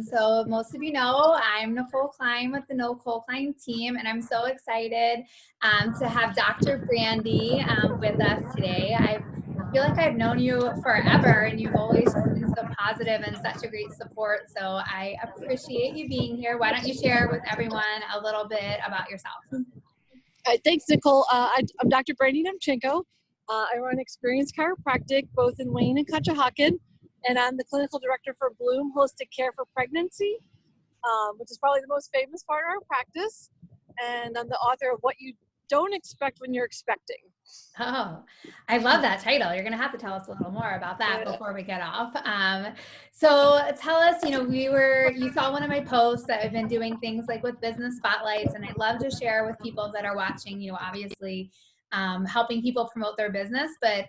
So most of you know, I'm Nicole Klein with the Nicole Klein team, and I'm so excited to have Dr. Brandi with us today. I feel like I've known you forever, and you've always been so positive and such a great support. So I appreciate you being here. Why don't you share with everyone a little bit about yourself? Thanks, Nicole. I'm Dr. Brandi Nemchenko. I run Experience Chiropractic both in Wayne and Conshohocken, and I'm the clinical director for Bloom Holistic Care for Pregnancy, which is probably the most famous part of our practice. And I'm the author of What You Don't Expect When You're Expecting. Oh, I love that title. You're going to have to tell us a little more about that before we get off. So tell us, you saw one of my posts that I've been doing things like with business spotlights, and I love to share with people that are watching, obviously helping people promote their business, but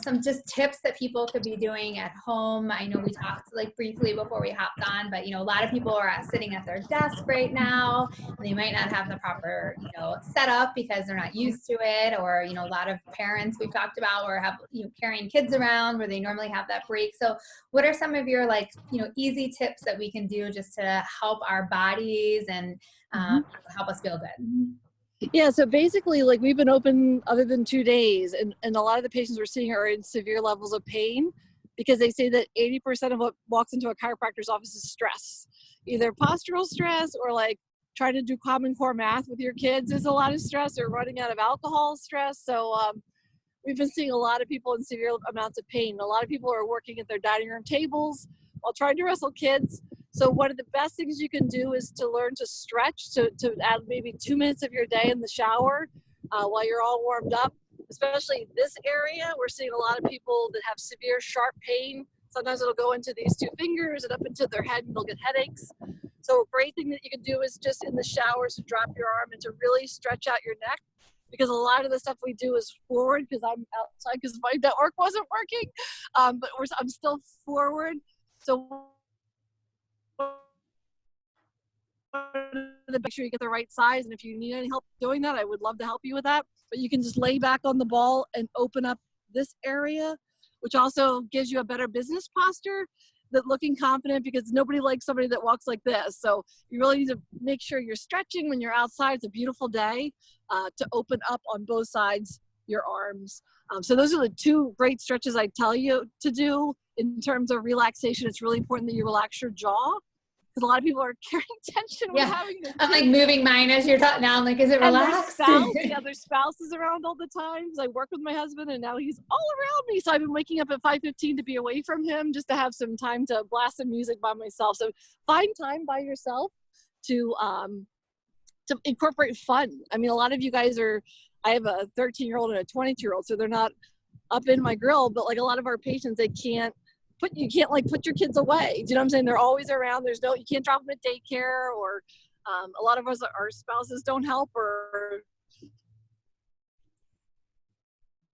some just tips that people could be doing at home. I know we talked like briefly before we hopped on, but a lot of people are sitting at their desk right now, and they might not have the proper setup because they're not used to it, or a lot of parents we've talked about or have carrying kids around where they normally have that break. So what are some of your easy tips that we can do just to help our bodies and help us feel good? Yeah, so basically, we've been open other than 2 days, and a lot of the patients we're seeing are in severe levels of pain because they say that 80% of what walks into a chiropractor's office is stress, either postural stress or trying to do Common Core math with your kids is a lot of stress, or running out of alcohol stress. So we've been seeing a lot of people in severe amounts of pain. A lot of people are working at their dining room tables while trying to wrestle kids. So one of the best things you can do is to learn to stretch, to add maybe 2 minutes of your day in the shower while you're all warmed up, especially this area. We're seeing a lot of people that have severe sharp pain. Sometimes it'll go into these 2 fingers and up into their head, and they'll get headaches. So a great thing that you can do is just in the showers to drop your arm and to really stretch out your neck, because a lot of the stuff we do is forward, because I'm outside because my network wasn't working, but I'm still forward. So make sure you get the right size, and if you need any help doing that, I would love to help you with that. But you can just lay back on the ball and open up this area, which also gives you a better business posture, that looking confident, because nobody likes somebody that walks like this. So you really need to make sure you're stretching when you're outside. It's a beautiful day to open up on both sides your arms. So those are the 2 great stretches I tell you to do. In terms of relaxation, it's really important that you relax your jaw, because a lot of people are carrying tension when having their I'm moving mine as you're talking now. I'm like, is it relaxed? Their spouse is around all the time. I work with my husband, and now he's all around me. So I've been waking up at 5:15 to be away from him, just to have some time to blast some music by myself. So find time by yourself to incorporate fun. I mean, a lot of you guys I have a 13-year-old and a 22-year-old, so they're not up in my grill, but a lot of our patients, you can't put your kids away. Do you know what I'm saying? They're always around. You can't drop them at daycare, or a lot of us, our spouses don't help, or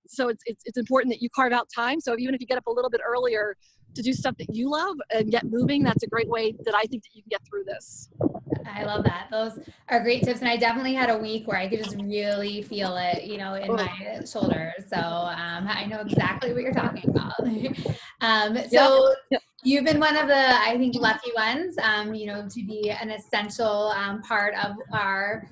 so it's important that you carve out time. So even if you get up a little bit earlier to do stuff that you love and get moving, that's a great way that I think that you can get through this. I love that. Those are great tips. And I definitely had a week where I could just really feel it, in my shoulders. So I know exactly what you're talking about. So you've been one of the, I think, lucky ones, to be an essential part of our,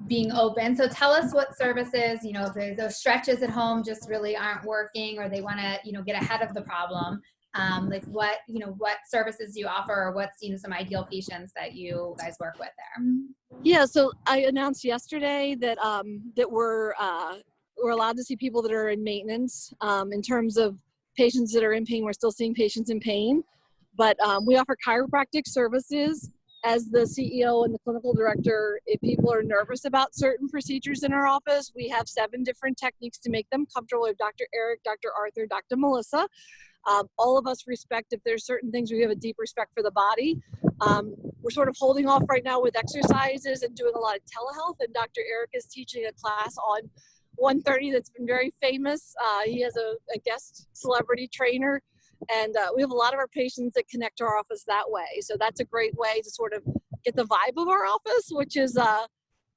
being open. So tell us what services, if those stretches at home just really aren't working, or they want to, get ahead of the problem. What services do you offer, or what's, some ideal patients that you guys work with there? Yeah, so I announced yesterday that that we're allowed to see people that are in maintenance. In terms of patients that are in pain, we're still seeing patients in pain, but we offer chiropractic services. As the CEO and the clinical director, if people are nervous about certain procedures in our office, we have 7 different techniques to make them comfortable. We have Dr. Eric, Dr. Arthur, Dr. Melissa. All of us respect, if there's certain things, we have a deep respect for the body. We're sort of holding off right now with exercises and doing a lot of telehealth, and Dr. Eric is teaching a class on 1:30 that's been very famous. He has a guest celebrity trainer, and we have a lot of our patients that connect to our office that way. So that's a great way to sort of get the vibe of our office, which is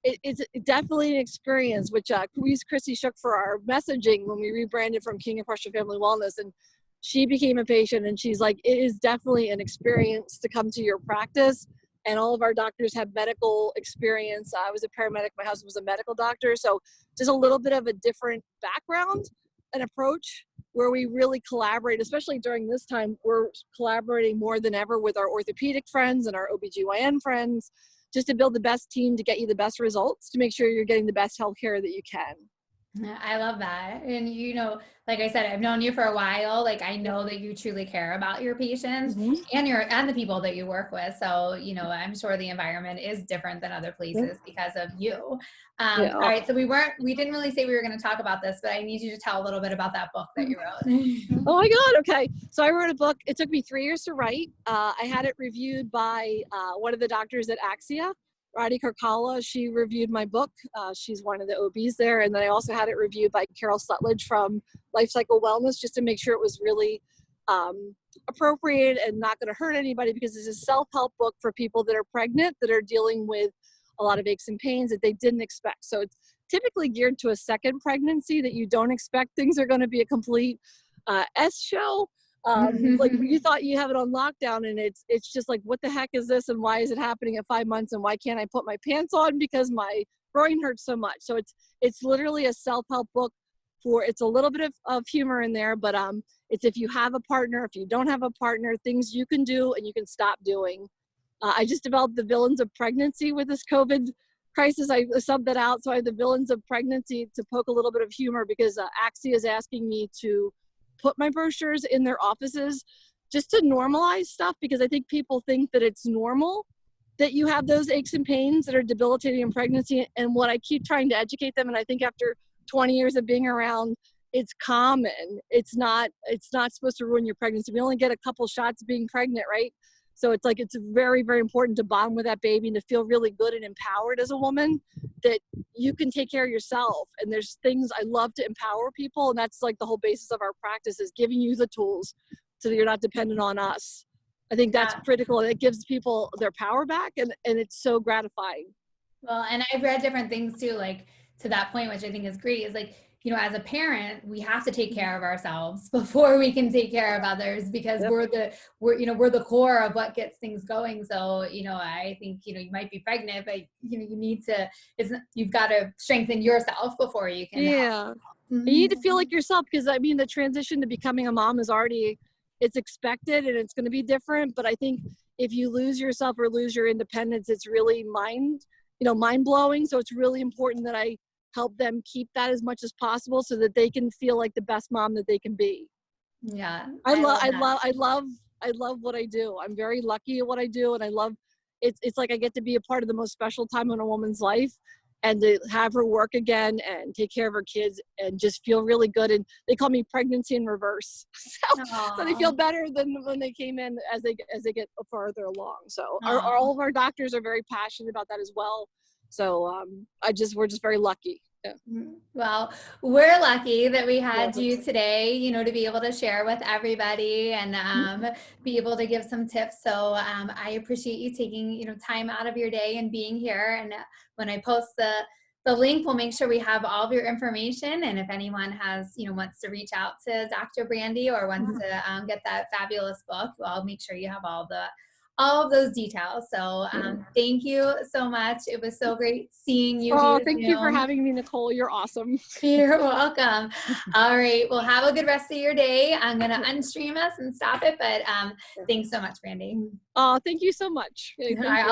it's definitely an experience, which we used Chrissy Shook for our messaging when we rebranded from King of Prussia Family Wellness. And she became a patient, and she's like, it is definitely an experience to come to your practice. And all of our doctors have medical experience. I was a paramedic. My husband was a medical doctor. So just a little bit of a different background and approach where we really collaborate, especially during this time. We're collaborating more than ever with our orthopedic friends and our OBGYN friends, just to build the best team to get you the best results, to make sure you're getting the best healthcare that you can. I love that. And, you know, like I said, I've known you for a while. Like, I know that you truly care about your patients and the people that you work with. So, you know, I'm sure the environment is different than other places because of you. All right. So we didn't really say we were going to talk about this, but I need you to tell a little bit about that book that you wrote. Oh my God. Okay. So I wrote a book. It took me 3 years to write. I had it reviewed by one of the doctors at Axia, Brandi. She reviewed my book. She's one of the OBs there. And then I also had it reviewed by Carol Sutledge from Life Cycle Wellness, just to make sure it was really appropriate and not going to hurt anybody, because it's a self-help book for people that are pregnant, that are dealing with a lot of aches and pains that they didn't expect. So it's typically geared to a second pregnancy that you don't expect things are going to be a complete S show. Like you thought you have it on lockdown, and it's just like, what the heck is this, and why is it happening at 5 months, and why can't I put my pants on because my groin hurts so much? So it's literally a self-help book. It's a little bit of humor in there, but it's if you have a partner, if you don't have a partner, things you can do and you can stop doing. I just developed the villains of pregnancy with this COVID crisis. I subbed that out, so I have the villains of pregnancy to poke a little bit of humor, because Axia is asking me to put my brochures in their offices just to normalize stuff, because I think people think that it's normal that you have those aches and pains that are debilitating in pregnancy. And what I keep trying to educate them, and I think after 20 years of being around, it's common. It's not supposed to ruin your pregnancy. We only get a couple shots being pregnant, right? So it's like, it's very, very important to bond with that baby and to feel really good and empowered as a woman, that you can take care of yourself. And there's things I love to empower people. And that's like the whole basis of our practice, is giving you the tools so that you're not dependent on us. I think that's critical. And it gives people their power back. And it's so gratifying. Well, and I've read different things too, like to that point, which I think is great, is like, you know, as a parent, we have to take care of ourselves before we can take care of others, because we're the core of what gets things going. So, you know, I think, you know, you might be pregnant, but you know, you've got to strengthen yourself before you can help. You need to feel like yourself, because I mean, the transition to becoming a mom is already, it's expected and it's going to be different. But I think if you lose yourself or lose your independence, it's really mind blowing. So it's really important that I help them keep that as much as possible, so that they can feel like the best mom that they can be. Yeah. I love what I do. I'm very lucky at what I do. And I love, it's like I get to be a part of the most special time in a woman's life, and to have her work again and take care of her kids and just feel really good. And they call me pregnancy in reverse. So they feel better than when they came in as they get farther along. So all of our doctors are very passionate about that as well. So we're just very lucky. Yeah. Well, we're lucky that we had you today, you know, to be able to share with everybody and be able to give some tips. So I appreciate you taking, you know, time out of your day and being here. And when I post the link, we'll make sure we have all of your information. And if anyone has, you know, wants to reach out to Dr. Brandi or wants to get that fabulous book, well, I'll make sure you have all of those details. So thank you so much. It was so great seeing you. Oh, thank you for having me, Nicole. You're awesome. You're welcome. All right. Well, have a good rest of your day. I'm going to unstream us and stop it, but thanks so much, Brandi. Oh, thank you so much. All right,